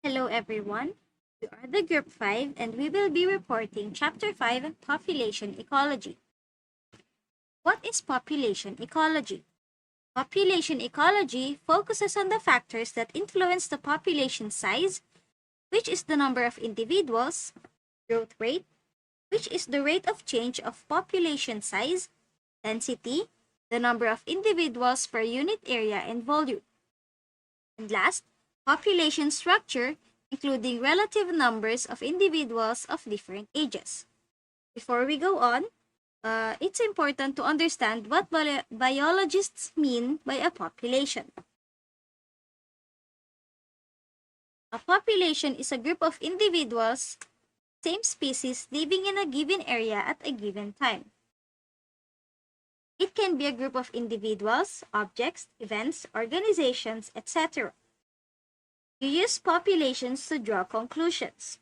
Hello everyone. We are the Group 5 and we will be reporting Chapter 5 Population Ecology. What is population ecology? Population ecology focuses on the factors that influence the population size, which is the number of individuals, growth rate, which is the rate of change of population size, density, the number of individuals per unit area and volume. And last, population structure, including relative numbers of individuals of different ages. Before we go on, it's important to understand what biologists mean by a population. A population is a group of individuals, same species, living in a given area at a given time. It can be a group of individuals, objects, events, organizations, etc. You use populations to draw conclusions.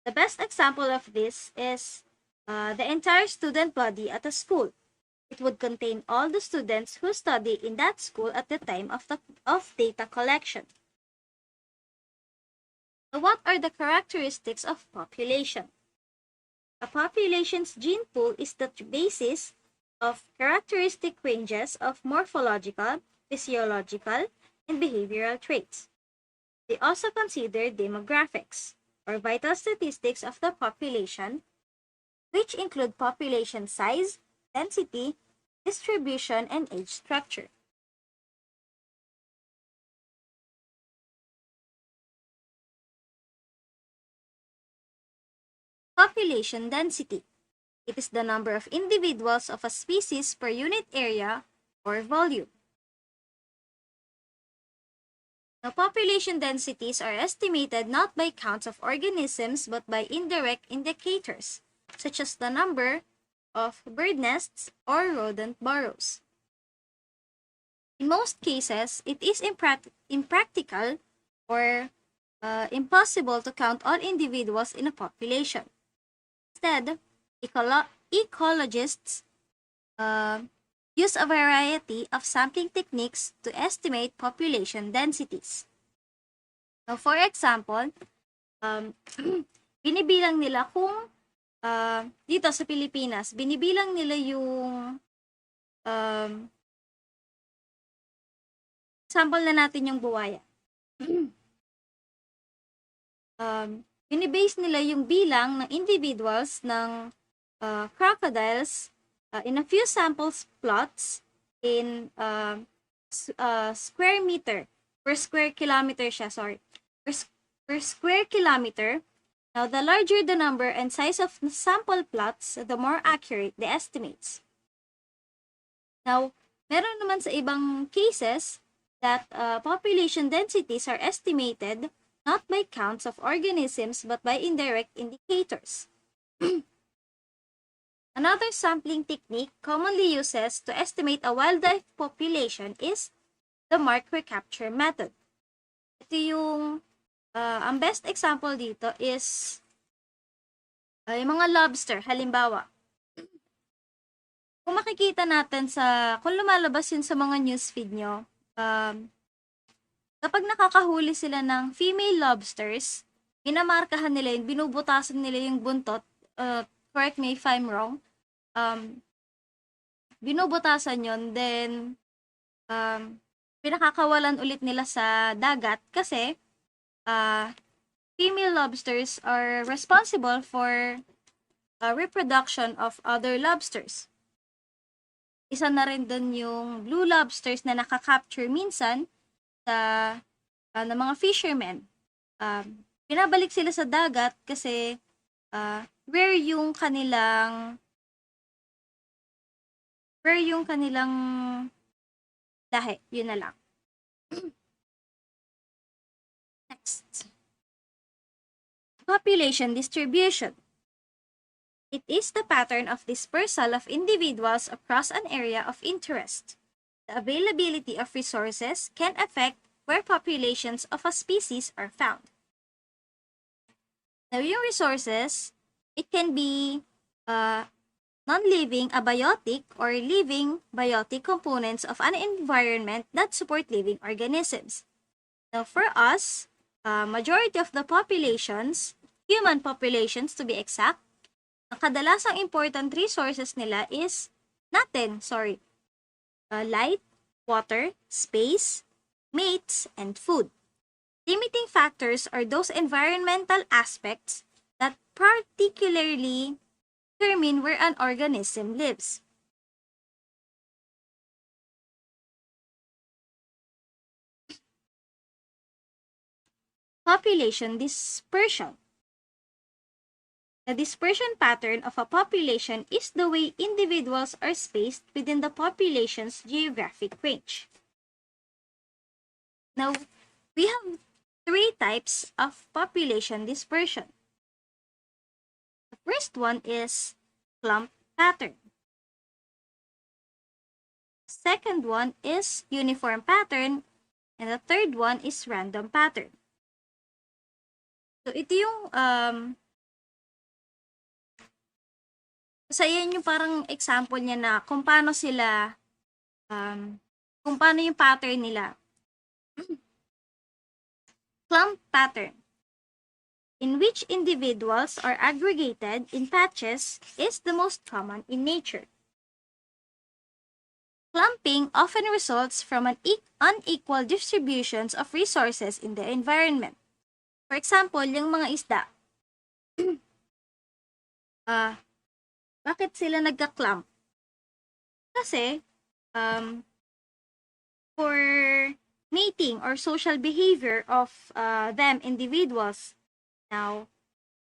The best example of this is the entire student body at a school. It would contain all the students who study in that school at the time of data collection. So what are the characteristics of population? A population's gene pool is the basis of characteristic ranges of morphological, physiological, and behavioral traits. They also consider demographics, or vital statistics of the population, which include population size, density, distribution, and age structure. Population density. It is the number of individuals of a species per unit area or volume. Now, population densities are estimated not by counts of organisms but by indirect indicators, such as the number of bird nests or rodent burrows. In most cases, it is impractical or impossible to count all individuals in a population. Instead, ecologists use a variety of sampling techniques to estimate population densities. Now, for example, binibilang nila kung dito sa Pilipinas, binibilang nila yung sample na natin yung buwaya. Binibase nila yung bilang ng individuals ng crocodiles in a few samples plots in square meter per square kilometer siya, sorry. Per square kilometer. Now, the larger the number and size of the sample plots, the more accurate the estimates. Now, meron naman sa ibang cases that population densities are estimated not by counts of organisms but by indirect indicators. Another sampling technique commonly uses to estimate a wildlife population is the mark recapture method. Ito yung, ang best example dito is yung mga lobster, halimbawa. Kung makikita natin kung lumalabas yun sa mga newsfeed nyo, kapag nakakahuli sila ng female lobsters, minamarkahan nila yun, binubutasan nila yung buntot, correct me if I'm wrong, binubutasan yun, then pinakakawalan ulit nila sa dagat kasi female lobsters are responsible for reproduction of other lobsters. Isa na rin dun yung blue lobsters na nakakapture minsan sa ng mga fishermen. Pinabalik sila sa dagat kasi rare yung kanilang lahi. Yun na lang. Next. Population distribution. It is the pattern of dispersal of individuals across an area of interest. The availability of resources can affect where populations of a species are found. Now, yung resources, it can be non-living abiotic or living biotic components of an environment that support living organisms. Now, for us, majority of the populations, human populations to be exact, ang kadalasang important resources nila is light, water, space, mates, and food. Limiting factors are those environmental aspects that particularly determine where an organism lives. Population dispersion. The dispersion pattern of a population is the way individuals are spaced within the population's geographic range. Now, we have three types of population dispersion. The first one is clump pattern. Second one is uniform pattern, and the third one is random pattern. So, ito yung yan yung parang example niya na kung paano sila, kung paano yung pattern nila. Clump pattern, in which individuals are aggregated in patches, is the most common in nature. Clumping often results from an unequal distributions of resources in the environment. For example, yung mga isda. Bakit sila nagka-clump? Kasi, for mating or social behavior of them individuals. Now,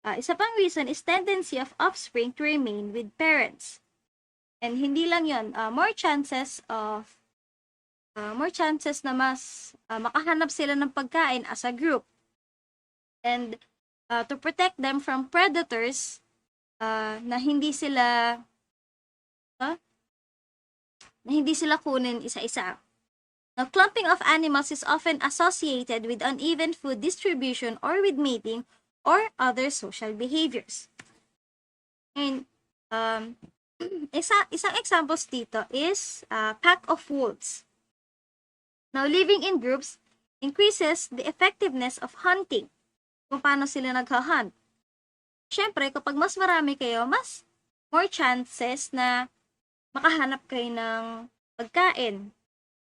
isa pang reason is tendency of offspring to remain with parents. And hindi lang yun, more chances na mas makahanap sila ng pagkain as a group. And to protect them from predators na hindi sila kunin isa-isa. Now, clumping of animals is often associated with uneven food distribution or with mating or other social behaviors. And isang examples dito is pack of wolves. Now, living in groups increases the effectiveness of hunting. Kung paano sila nagha-hunt. Siyempre, kapag mas marami kayo, mas more chances na makahanap kayo ng pagkain.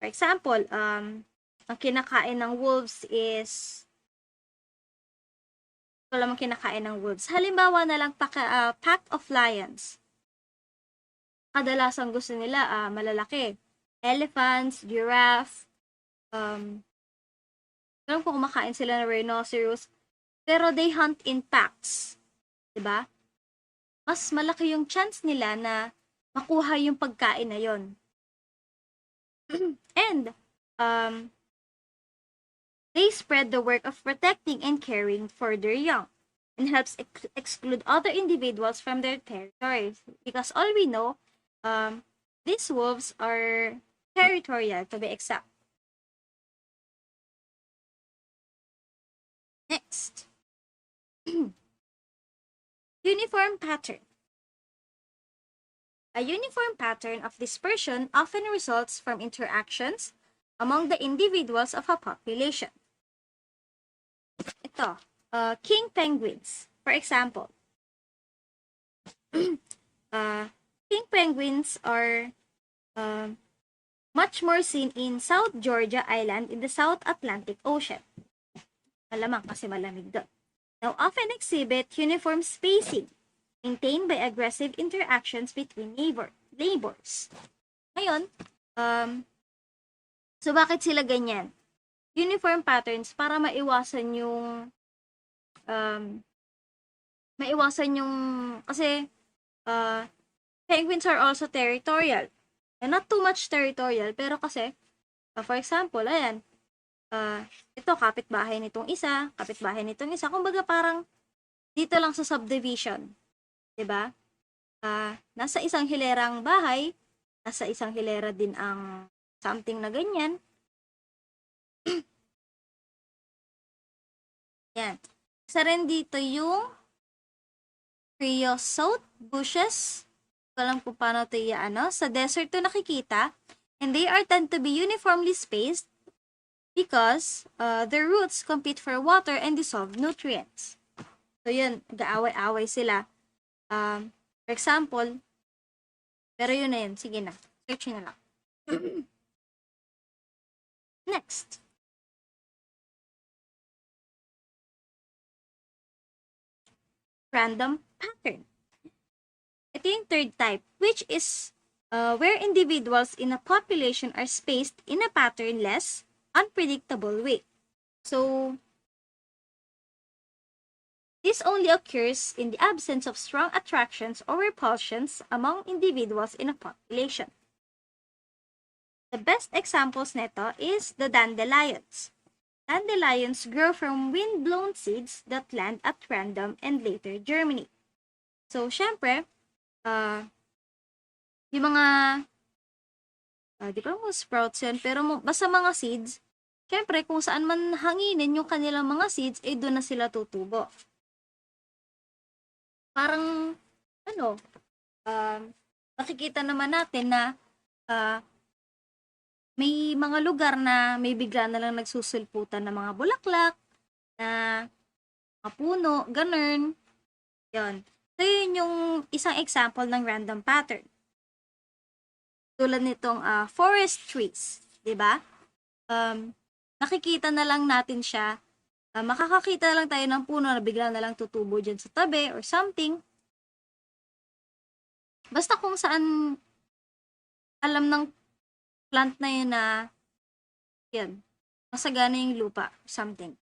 For example, ang kinakain ng wolves is Halimbawa na lang pack of lions. Kadalasang gusto nila malalaki. Elephants, giraffe, alam ko kumakain sila ng rhinoceros, pero they hunt in packs. Diba? Mas malaki yung chance nila na makuha yung pagkain na yon. And they spread the work of protecting and caring for their young and helps exclude other individuals from their territories. Because all we know, these wolves are territorial, to be exact. Next. Uniform pattern. A uniform pattern of dispersion often results from interactions among the individuals of a population. Ito, king penguins, for example. King penguins are much more seen in South Georgia Island in the South Atlantic Ocean. Malamang kasi malamig doon. Now, often exhibit uniform spacing maintained by aggressive interactions between neighbors. Ngayon, so bakit sila ganyan? Uniform patterns para maiwasan yung kasi penguins are also territorial. And not too much territorial, pero kasi for example, ayan, ito kapitbahay nitong isa, kumbaga parang dito lang sa subdivision. 'Di ba? Nasa isang hilerang bahay, nasa isang hilera din ang something na ganyan. Yan. Isa rin dito yung creosote bushes. Alam ko paano ito sa desert to nakikita. And they are tend to be uniformly spaced because their roots compete for water and dissolve nutrients. So yun, nag-aaway-away sila. For example, pero yun na yun. Sige na. Search na lang. Next. Random pattern. Ito yung third type, which is where individuals in a population are spaced in a patternless, unpredictable way. So, this only occurs in the absence of strong attractions or repulsions among individuals in a population. The best examples nito is the dandelions. Dandelions grow from wind-blown seeds that land at random and later germinate. So, syempre, yung mga, di ko lang sprouts yun, pero basta mga seeds, syempre, kung saan man hanginin yung kanilang mga seeds, doon na sila tutubo. Parang, makikita naman natin na may mga lugar na may bigla na lang nagsusulputan ng mga bulaklak, na mga puno, ganun. Yun. So, yun yung isang example ng random pattern. Tulad nitong forest trees, di ba? Nakikita na lang natin siya. Makakakita lang tayo ng puno na bigla na lang tutubo dyan sa tabi or something. Basta kung saan alam ng plant na yun na yan, masagana yung lupa, something.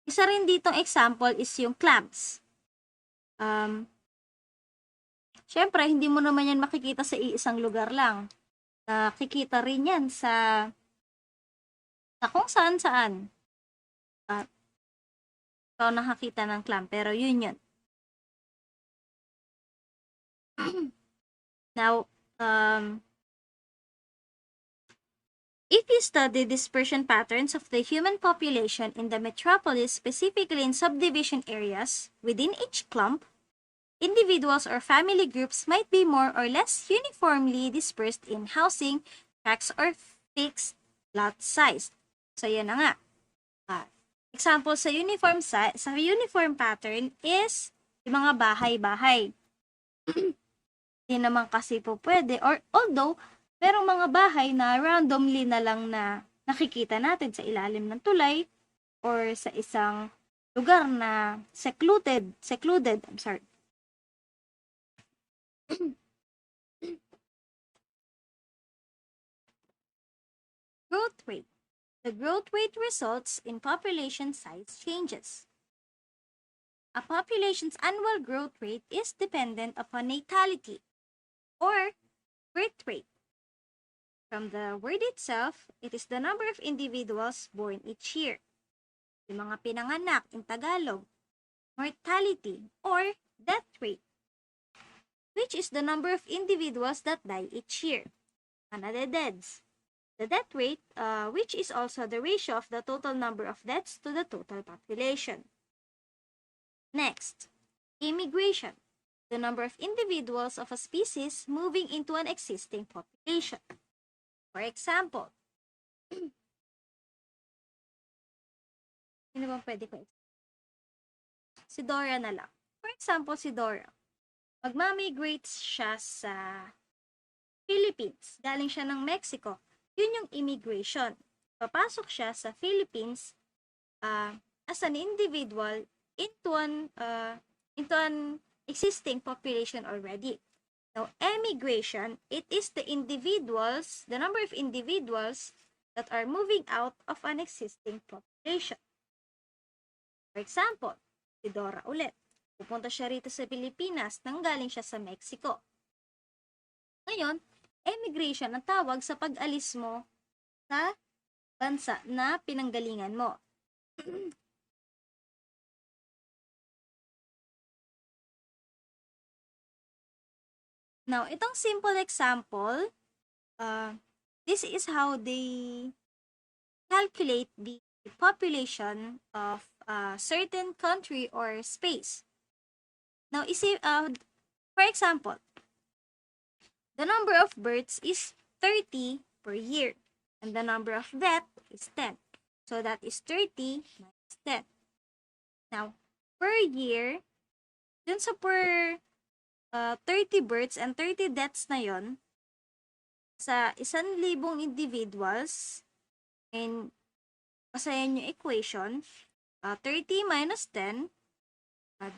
Isa rin ditong example is yung clams. Syempre, hindi mo naman yan makikita sa iisang lugar lang. Nakikita rin yan sa kung saan. Ikaw nakakita ng clam, pero yun yun. Now, if you study dispersion patterns of the human population in the metropolis, specifically in subdivision areas within each clump, individuals or family groups might be more or less uniformly dispersed in housing, tracts, or fixed lot size. So, yan na nga. Example sa uniform pattern is yung mga bahay-bahay. Hindi naman kasi po pwede. Or although, merong mga bahay na randomly na lang na nakikita natin sa ilalim ng tulay or sa isang lugar na secluded, I'm sorry. Growth rate. The growth rate results in population size changes. A population's annual growth rate is dependent upon natality or birth rate. From the word itself, it is the number of individuals born each year. Yung mga pinanganak in Tagalog, mortality or death rate, which is the number of individuals that die each year. Another deaths. The death rate, which is also the ratio of the total number of deaths to the total population. Next, immigration. The number of individuals of a species moving into an existing population. For example, sino bang pwede ko? Si Dora na lang. For example, si Dora. Magmamigrate siya sa Philippines. Galing siya ng Mexico. Yun yung immigration. Papasok siya sa Philippines as an individual into an existing population already. Now, emigration, it is the number of individuals that are moving out of an existing population. For example, si Dora ulit. Pupunta siya rito sa Pilipinas nang galing siya sa Mexico. Ngayon, emigration ang tawag sa pag-alis mo sa bansa na pinanggalingan mo. Now, itong simple example, this is how they calculate the population of a certain country or space. Now, for example, The number of births is 30 per year. And the number of death is 10. So that is 30 minus 10. Now, per year, dun sa per 30 births and 30 deaths na yon, sa 1,000 individuals, and basahin yung equation, 30 minus 10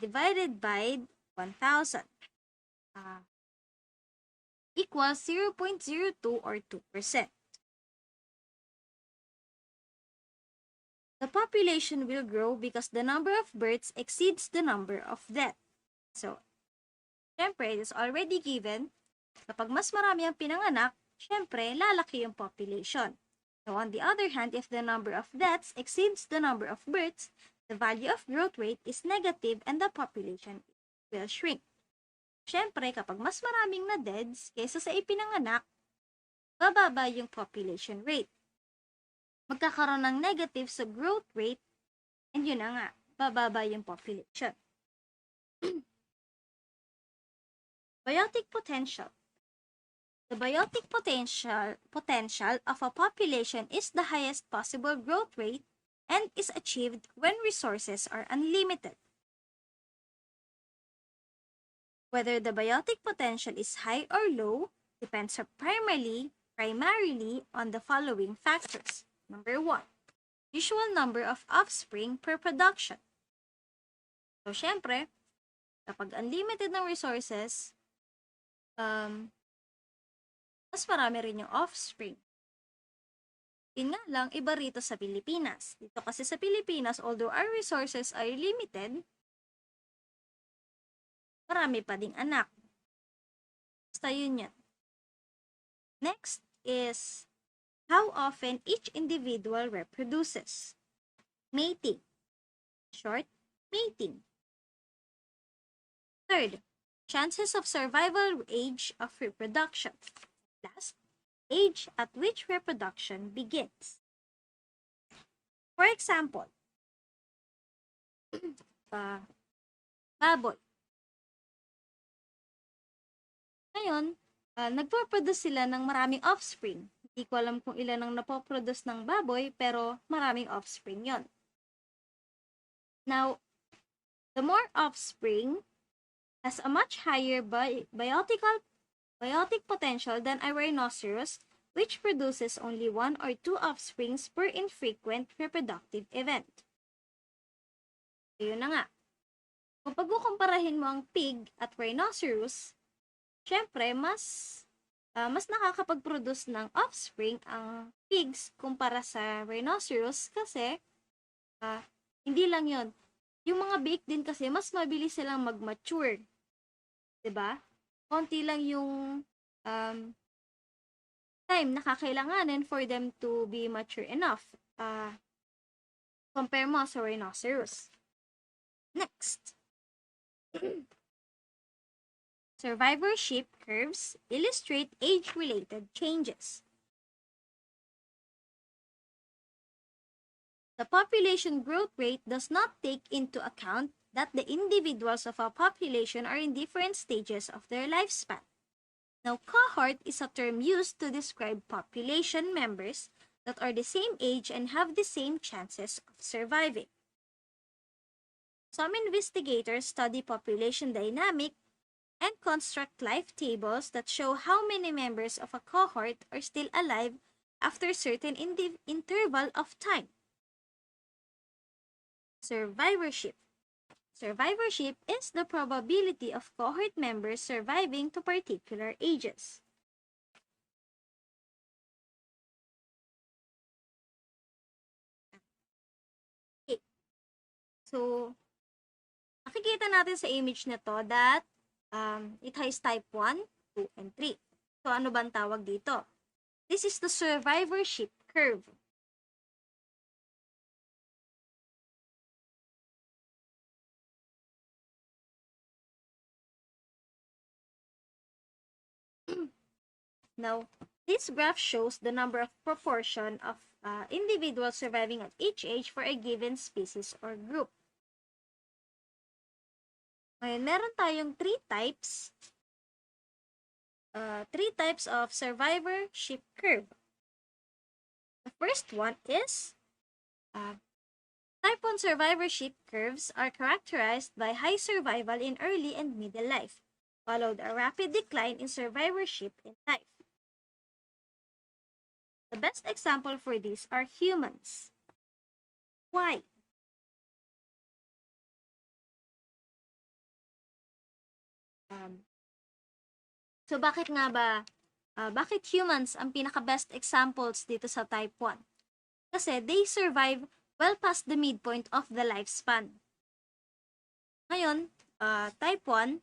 divided by 1,000 equals 0.02 or 2%. The population will grow because the number of births exceeds the number of deaths. So, syempre, it is already given, kapag mas marami ang pinanganak, syempre, lalaki yung population. So, on the other hand, if the number of deaths exceeds the number of births, the value of growth rate is negative and the population will shrink. Syempre, kapag mas maraming na deaths kaysa sa ipinanganak, bababa yung population rate. Magkakaroon ng negative sa growth rate, and yun na nga, bababa yung population. Biotic potential. The biotic potential of a population is the highest possible growth rate and is achieved when resources are unlimited. Whether the biotic potential is high or low depends primarily on the following factors. Number 1, usual number of offspring per production. So, syempre, kapag unlimited ng resources, mas marami rin yung offspring. Yun nga lang, iba rito sa Pilipinas. Dito kasi sa Pilipinas, although our resources are limited, marami pa ding anak. Basta yun yan. Next is how often each individual reproduces. Mating. Short, mating. Third, chances of survival age of reproduction. Last, age at which reproduction begins. For example, baboy. Ngayon, nagpo-produce sila ng maraming offspring. Hindi ko alam kung ilan ang napoproduce ng baboy, pero maraming offspring yon. Now, the more offspring has a much higher biotic potential than a rhinoceros, which produces only 1 or 2 offsprings per infrequent reproductive event. So, yun na nga. Kung pagkukumparahin mo ang pig at rhinoceros, syempre, mas nakakapag-produce ng offspring ang pigs kumpara sa rhinoceros kasi hindi lang yon. Yung mga bake din kasi, mas mabilis silang mag-mature. Diba? Konti lang yung time na kakailanganin for them to be mature enough. Compare mo sa rhinoceros. Next. Survivorship curves illustrate age-related changes. The population growth rate does not take into account that the individuals of a population are in different stages of their lifespan. Now, cohort is a term used to describe population members that are the same age and have the same chances of surviving. Some investigators study population dynamic and construct life tables that show how many members of a cohort are still alive after a certain interval of time. Survivorship. Survivorship is the probability of cohort members surviving to particular ages. Okay. So, nakikita natin sa image na to that it has type 1, 2, and 3. So, ano bang tawag dito? This is the survivorship curve. Now, this graph shows the number of proportion of individuals surviving at each age for a given species or group. Ngayon, meron tayong 3 types three types of survivorship curve. The first one is type 1 survivorship curves are characterized by high survival in early and middle life, followed a rapid decline in survivorship in life. The best example for this are humans. Why? So bakit nga ba, bakit humans ang pinaka-best examples dito sa type 1? Kasi they survive well past the midpoint of the lifespan. Ngayon, type 1,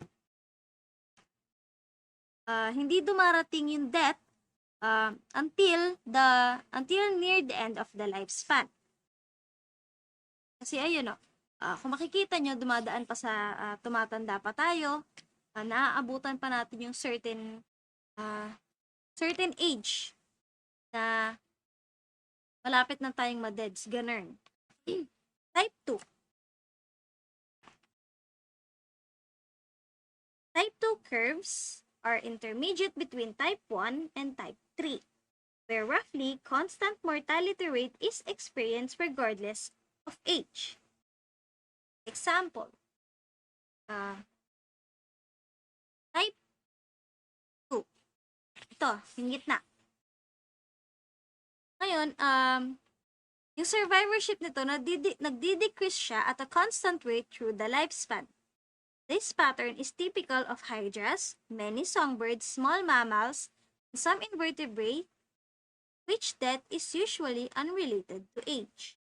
hindi dumarating yung death until near the end of the lifespan. Kasi ayun kung makikita nyo, dumadaan pa sa tumatanda pa tayo, naaabutan pa natin yung certain age na malapit na tayong ma-deads, ganun. Type 2. Type 2 curves are intermediate between type 1 and type 3, where roughly constant mortality rate is experienced regardless of age. Example, type 2. Ito, yung gitna. Ngayon, yung survivorship nito, nagdi-decrease siya at a constant rate through the lifespan. This pattern is typical of hydras, many songbirds, small mammals, and some invertebrates, which death is usually unrelated to age.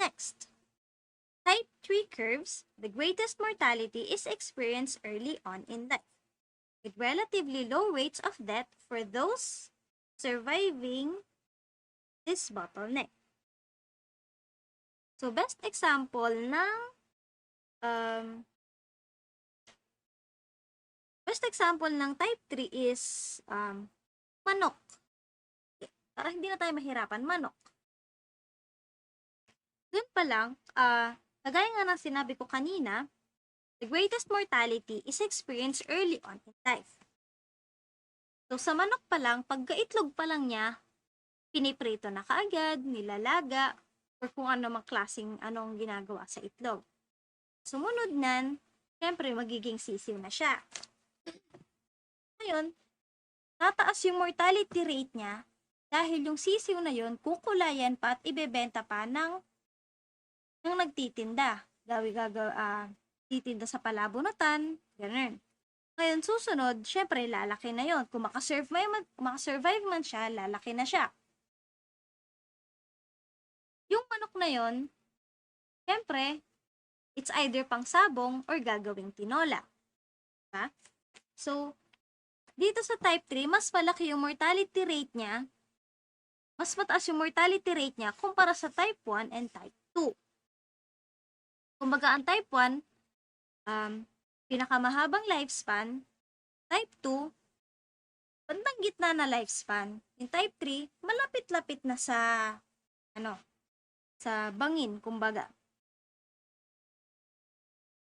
Next, type 3 curves, the greatest mortality is experienced early on in life, with relatively low rates of death for those surviving this bottleneck. So, best example ng type 3 is manok. Para hindi na tayo mahirapan, manok. Doon pa lang, kagaya nga ng sinabi ko kanina, the greatest mortality is experienced early on in life. So, sa manok pa lang, pagkaitlog pa lang niya, piniprito na kaagad, nilalaga, or kung ano mang klaseng anong ginagawa sa itlog. Sumunod nan, syempre magiging sisiw na siya. Ngayon, tataas yung mortality rate niya dahil yung sisiw na yun, kukulayan pa at ibebenta pa ng nagtitinda. Titinda sa palabunutan, ganun. Ngayon, susunod, syempre, lalaki na yon. Kung makasurvive man siya, lalaki na siya. Yung manok na yon, syempre, it's either pang sabong or gagawing tinola. Diba? So, dito sa type 3, mas malaki yung mortality rate niya, mas mataas yung mortality rate niya kumpara sa type 1 and type 2. Kumbaga, ang type 1, pinakamahabang lifespan, type 2, bandang gitna na lifespan. Yung type 3, malapit-lapit na sa, sa bangin, kumbaga.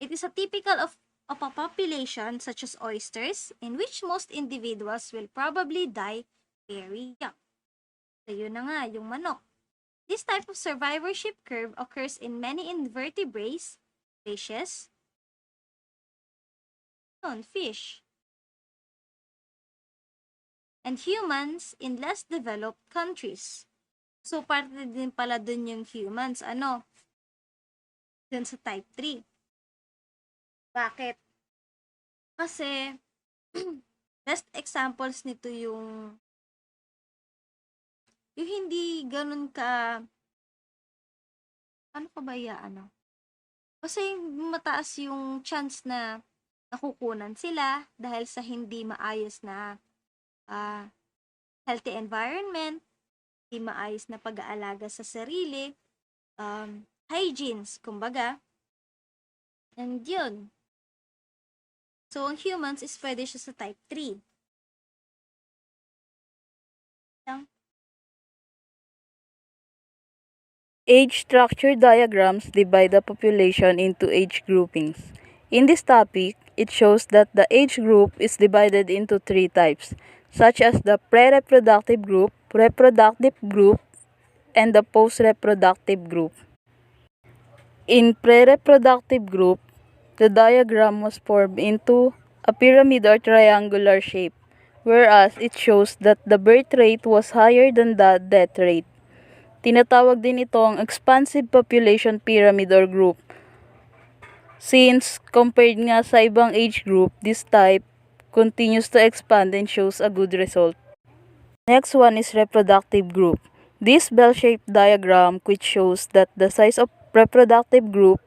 It is a typical of a population such as oysters in which most individuals will probably die very young. So, yun na nga, yung manok. This type of survivorship curve occurs in many invertebrates, fishes, fish, and humans in less developed countries. So, parte din pala dun yung humans, dun sa type 3. Bakit? Kasi, best examples nito yung hindi ganun ka, ano pa ba Kasi mataas yung chance na nakukunan sila dahil sa hindi maayos na healthy environment, hindi maayos na pag-aalaga sa sarili, hygienes, kumbaga. And yun. So, ang humans is pwede siya sa type 3. Age structure diagrams divide the population into age groupings. In this topic, it shows that the age group is divided into three types, such as the pre-reproductive group, reproductive group, and the post-reproductive group. In pre-reproductive group, the diagram was formed into a pyramid or triangular shape, whereas it shows that the birth rate was higher than the death rate. Tinatawag din ito ang expansive population pyramid or group. Since compared nga sa ibang age group, this type continues to expand and shows a good result. Next one is reproductive group. This bell-shaped diagram which shows that the size of reproductive group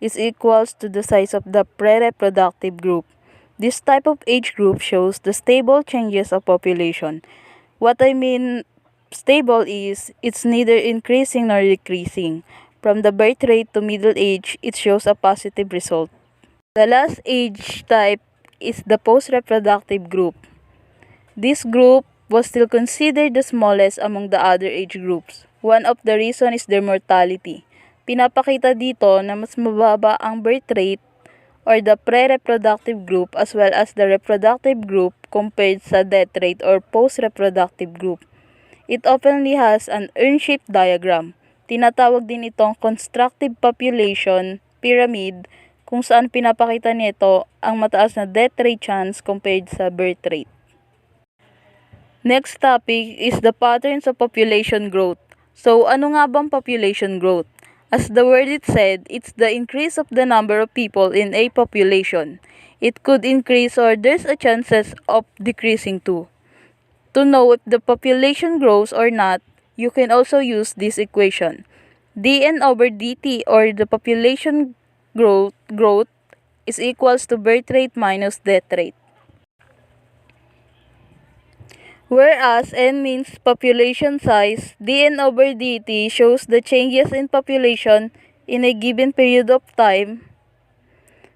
is equals to the size of the pre-reproductive group. This type of age group shows the stable changes of population. What I mean stable is it's neither increasing nor decreasing. From the birth rate to middle age, it shows a positive result. The last age type is the post-reproductive group. This group was still considered the smallest among the other age groups. One of the reason is their mortality. Pinapakita dito na mas mababa ang birth rate or the pre-reproductive group as well as the reproductive group compared sa death rate or post-reproductive group. It openly has an urn-shaped diagram. Tinatawag din itong constructive population pyramid kung saan pinapakita nito ang mataas na death rate chance compared sa birth rate. Next topic is the patterns of population growth. So, ano nga bang population growth? As the word it said, it's the increase of the number of people in a population. It could increase or there's a chances of decreasing too. To know if the population grows or not, you can also use this equation. dn over dt or the population growth is equals to birth rate minus death rate. Whereas n means population size, dn over dt shows the changes in population in a given period of time.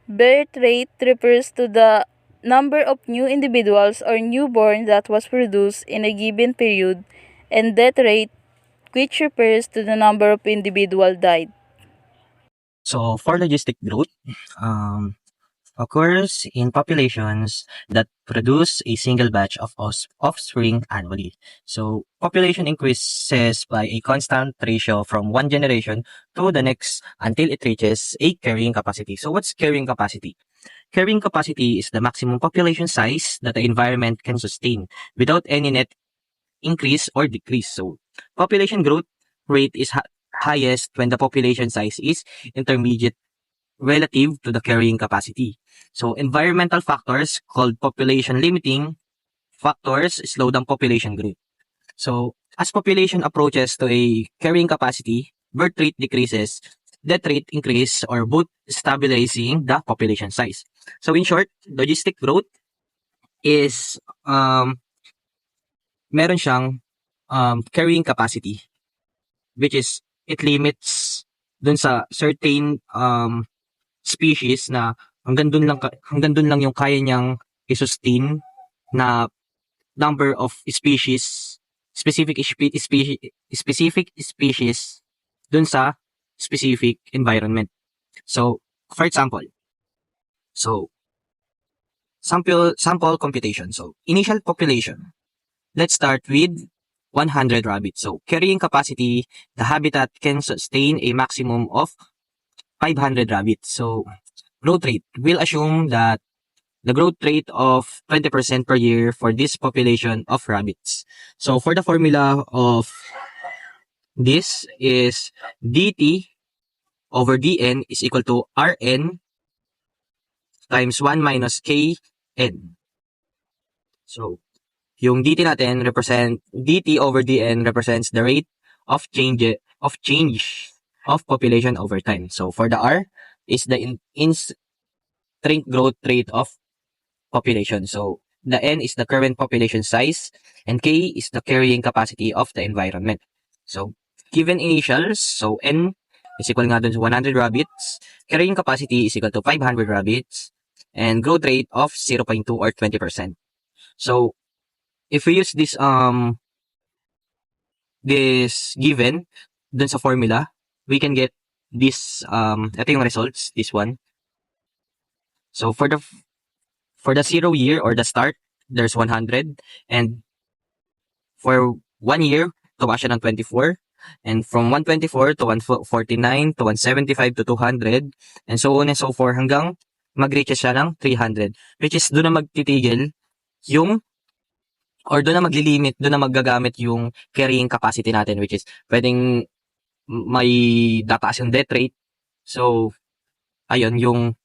Birth rate refers to the number of new individuals or newborn that was produced in a given period, and death rate, which refers to the number of individual died. So, for logistic growth, occurs in populations that produce a single batch of offspring annually. So, population increases by a constant ratio from one generation to the next until it reaches a carrying capacity. So, what's carrying capacity? Carrying capacity is the maximum population size that the environment can sustain without any net increase or decrease. So, population growth rate is highest when the population size is intermediate relative to the carrying capacity. So, environmental factors called population limiting factors slow down population growth. So, as population approaches to a carrying capacity, birth rate decreases, death rate increase, or both stabilizing the population size. So, in short, logistic growth is meron siyang carrying capacity, which is it limits dun sa certain species na hanggang dun lang yung kaya niyang i-sustain na number of species, specific species dun sa specific environment. So, for example, sample computation. So, initial population. Let's start with 100 rabbits. So, carrying capacity, the habitat can sustain a maximum of 500 rabbits. So, growth rate, we'll assume that the growth rate of 20% per year for this population of rabbits. So, for the formula of this is dt over dn is equal to rn times 1 minus kn. So, yung dt natin dt over dn represents the rate of change of population over time. So, for the r is the intrinsic growth rate of population. So, the n is the current population size and k is the carrying capacity of the environment. So, given initials, so n is equal nga dun sa 100 rabbits, carrying capacity is equal to 500 rabbits, and growth rate of 0.2 or 20%. So, if we use this given dun sa formula, we can get this, ito yung results, this one. So for the 0 year or the start, there's 100, and for 1 year, tumaas siya ng 24, and from 124 to 149 to 175 to 200, and so on and so forth hanggang mag-reach siya ng 300, which is doon na magtitigil yung, or doon na maglilimit, doon na maggagamit yung carrying capacity natin, which is pwedeng may tataas yung death rate. So, ayun, yung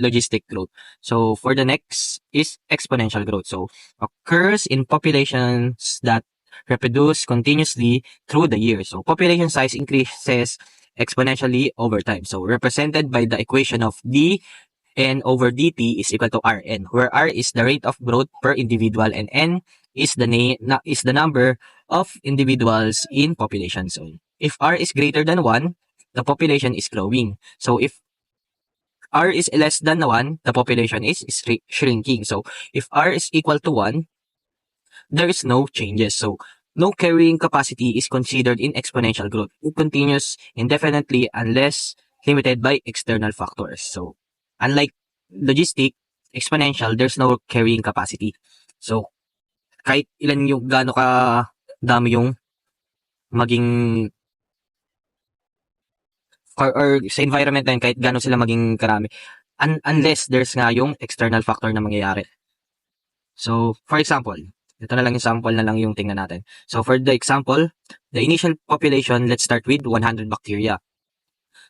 logistic growth. So, for the next is exponential growth. So, occurs in populations that reproduce continuously through the year. So, population size increases exponentially over time. So, represented by the equation of dn over dt is equal to rn, where r is the rate of growth per individual and n is the number of individuals in population. So, if r is greater than 1, the population is growing. So, if r is less than 1, the population is shrinking. So, if r is equal to 1, there is no changes. So, no carrying capacity is considered in exponential growth. It continues indefinitely unless limited by external factors. So, unlike logistic, exponential, there's no carrying capacity. So, kahit ilan yung gaano ka dami yung maging or sa environment na yun, kahit gaano sila maging karami, unless there's nga yung external factor na mangyayari. So, for example, ito na lang yung sample na lang yung tingnan natin. So, for the example, the initial population, let's start with 100 bacteria.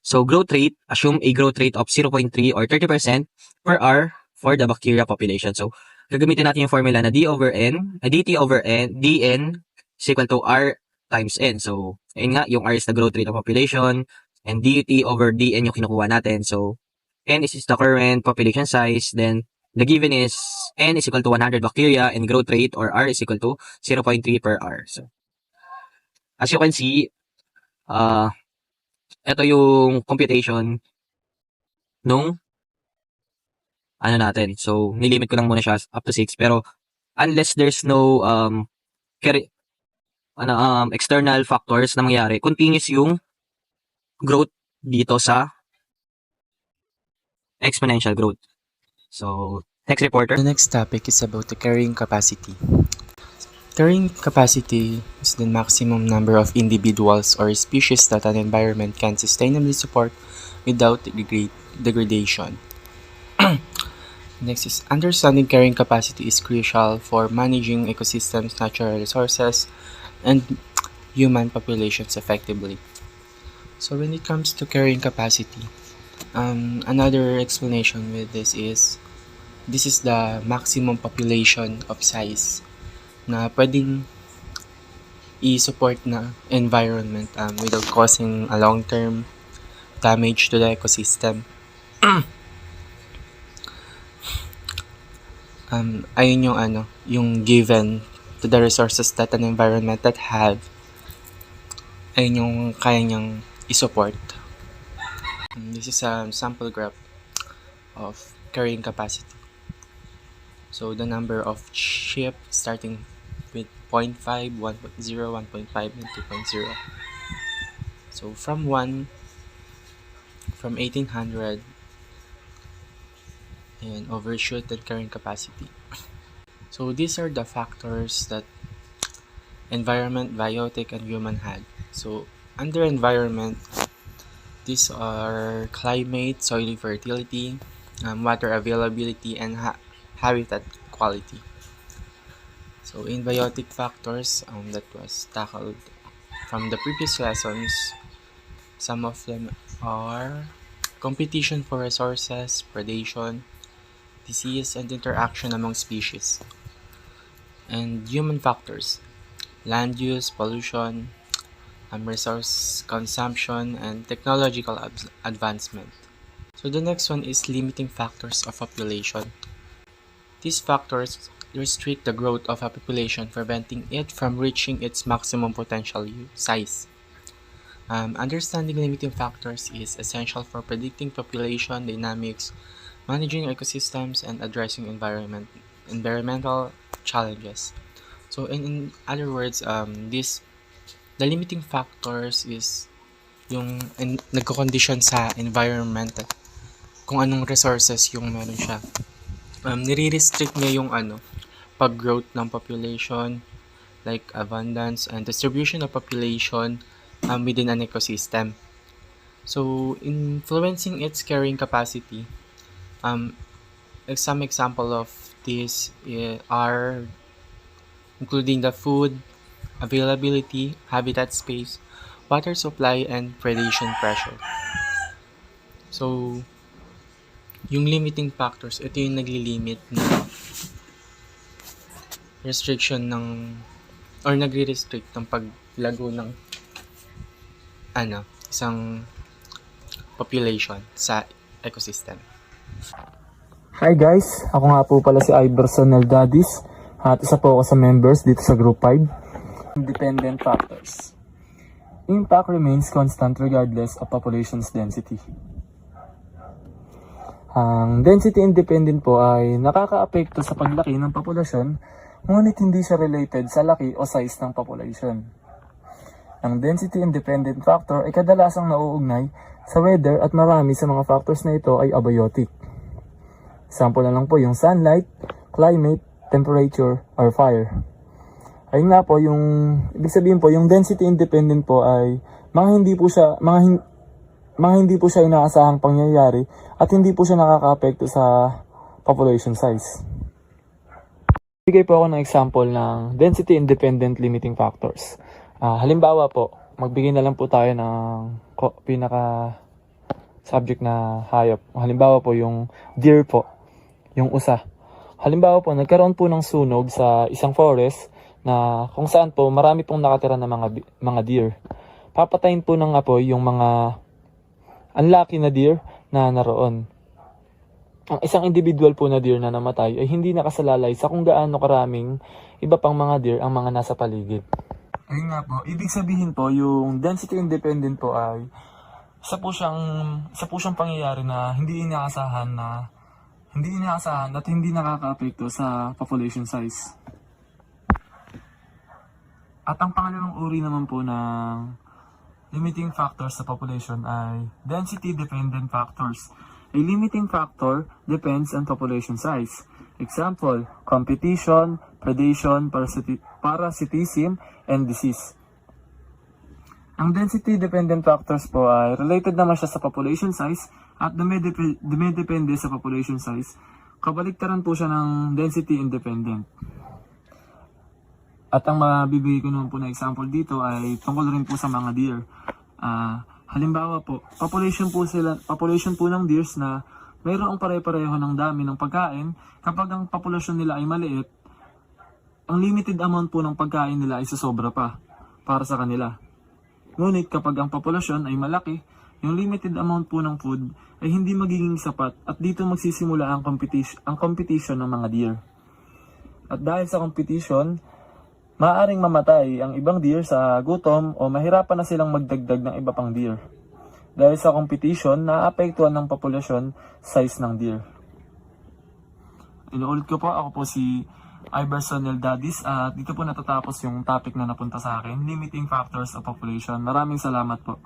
So, growth rate, assume a growth rate of 0.3 or 30% per hour for the bacteria population. So, gagamitin natin yung formula na dt over n, dn is equal to r times n. So, ayun nga, yung r is the growth rate of population, and dt over dn yung kinukuha natin. So, n is the current population size, then the given is n is equal to 100 bacteria and growth rate or r is equal to 0.3 per hour. So, as you can see, ito yung computation nung ano natin. So, nilimit ko lang muna siya up to 6. Pero, unless there's no external factors na mangyari, continuous yung growth dito sa exponential growth. So, next reporter. The next topic is about the carrying capacity. Carrying capacity is the maximum number of individuals or species that an environment can sustainably support without degradation. Next is understanding carrying capacity is crucial for managing ecosystems, natural resources, and human populations effectively. So when it comes to carrying capacity, another explanation with this is the maximum population of size na pwedeng i-support na environment without causing a long-term damage to the ecosystem. Ayun yung given to the resources that an environment that have, ayun yung kaya niyang i-support. This is a sample graph of carrying capacity. So the number of ship starting with 0.5, 1.0, 1.5, and 2.0. So from 1800, and overshoot the carrying capacity. So these are the factors that environment, biotic, and human had. So under environment, these are climate, soil fertility, water availability, and habitat quality. So in biotic factors that was tackled from the previous lessons, some of them are competition for resources, predation, disease, and interaction among species. And human factors, land use, pollution, resource consumption, and technological advancement. So the next one is limiting factors of population. These factors restrict the growth of a population, preventing it from reaching its maximum potential size. Understanding limiting factors is essential for predicting population dynamics, managing ecosystems, and addressing environmental challenges. So in other words, the limiting factors is nagko-condition sa environment, kung anong resources yung meron siya. Nire-restrict niya yung pag-growth ng population, like abundance and distribution of population within an ecosystem. So, influencing its carrying capacity, some example of this are including the food availability, habitat space, water supply, and predation pressure. So, yung limiting factors, ito yung nagli-limit ng restriction ng or nagre-restrict ng paglago ng isang population sa ecosystem. Hi guys, ako nga po pala si Iverson Eldadis at isa po ako sa members dito sa Group 5. Independent factors. Impact remains constant regardless of population's density. Ang density independent po ay nakakaapekto sa paglaki ng populasyon, ngunit hindi siya related sa laki o size ng population. Ang density independent factor ay kadalasang nauugnay sa weather at marami sa mga factors na ito ay abiotic. Sample na lang po yung sunlight, climate, temperature, or fire. Ayun nga po, ibig sabihin po, yung density independent po ay mga hindi po siya inaasahang pangyayari at hindi po siya nakaka-apekto sa population size. Bigay po ako ng example ng density independent limiting factors. Halimbawa po, magbigay na lang po tayo ng pinaka subject na hayop. Halimbawa po yung deer po, yung usa. Halimbawa po, nagkaroon po ng sunog sa isang forest na kung saan po marami pong nakatira na mga deer. Papatayin po ng apoy yung mga unlucky na deer na naroon. Ang isang individual po na deer na namatay ay hindi nakasalalay sa kung gaano karaming iba pang mga deer ang mga nasa paligid. Ayun nga po, ibig sabihin po yung density independent po ay isa po siyang pangyayari na hindi inaasahan at hindi nakaka-apekto sa population size. At ang pangalawang uri naman po ng limiting factors sa population ay density-dependent factors. A limiting factor depends on population size. Example, competition, predation, parasitism, and disease. Ang density-dependent factors po ay related naman siya sa population size at dumedepende sa population size. Kabaliktaran po siya ng density-independent. At ang mabibigay ko naman po na example dito ay tungkol rin po sa mga deer. Halimbawa po, population po ng deers na mayroong pare-pareho ng dami ng pagkain. Kapag ang populasyon nila ay maliit, ang limited amount po ng pagkain nila ay sasobra pa para sa kanila. Ngunit kapag ang populasyon ay malaki, yung limited amount po ng food ay hindi magiging sapat at dito magsisimula ang competition ng mga deer. At dahil sa competition, maaaring mamatay ang ibang deer sa gutom o mahirapan na silang magdagdag ng iba pang deer. Dahil sa competition, naapektuhan ng populasyon size ng deer. Inuulit ko po, ako po si Iverson Eldadis at dito po natatapos yung topic na napunta sa akin, limiting factors of population. Maraming salamat po.